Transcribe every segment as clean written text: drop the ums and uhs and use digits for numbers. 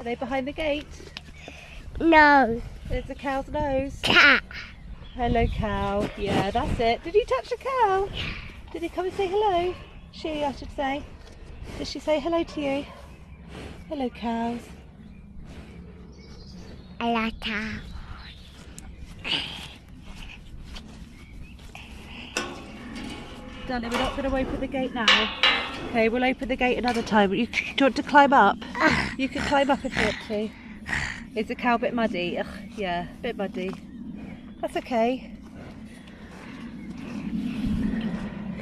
they behind the gate? No. There's the cow's nose. Cat. Hello, cow. Yeah, that's it. Did you touch the cow? Did he come and say hello? She, I should say. Did she say hello to you? Hello, cows. I like cow. Darling, we're not going to open the gate now. Okay, we'll open the gate another time. Do you want to climb up? You can climb up if you want to. Is the cow a bit muddy? Ugh, yeah, a bit muddy. That's okay.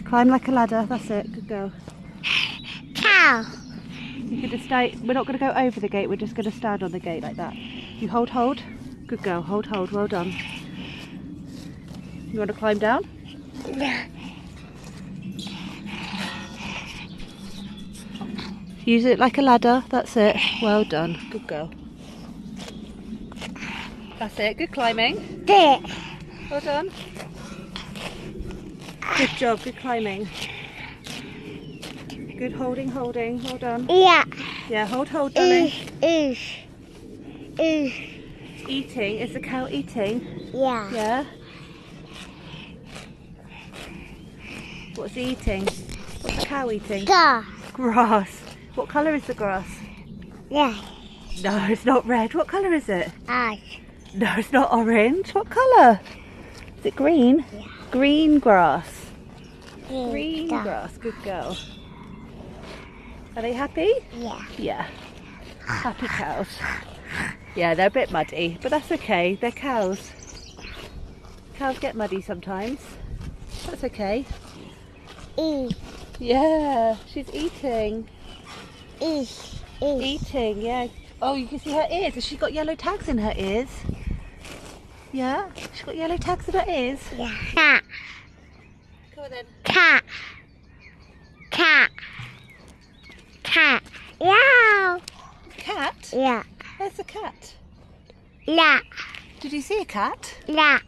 Climb like a ladder, that's it, good girl. Cow. You can just stay, we're not going to go over the gate, we're just going to stand on the gate like that. You hold. Good girl, hold, well done. You want to climb down? Use it like a ladder, that's it. Well done, good girl. That's it, good climbing. There. Well done. Good job, good climbing. Good holding, well done. Yeah. Yeah, hold, darling. Eating. Is the cow eating? Yeah. Yeah. What's he eating? What's the cow eating? Grass. What colour is the grass? Yeah. No, it's not red. What colour is it? Ash. No, it's not orange. What colour? Is it green? Yeah. Green grass. Green Green grass. grass. Good girl. Are they happy? Yeah. Yeah. Happy cows. Yeah, they're a bit muddy, but that's okay. They're cows. Cows get muddy sometimes. That's okay. Yeah, she's eating. Eating, yeah. Oh, you can see her ears. Has she got yellow tags in her ears? Yeah? She's got yellow tags in her ears? Yeah. Cat. Come on then. Cat. Yeah. Cat? Yeah. Where's the cat? Yeah. Did you see a cat? Yeah.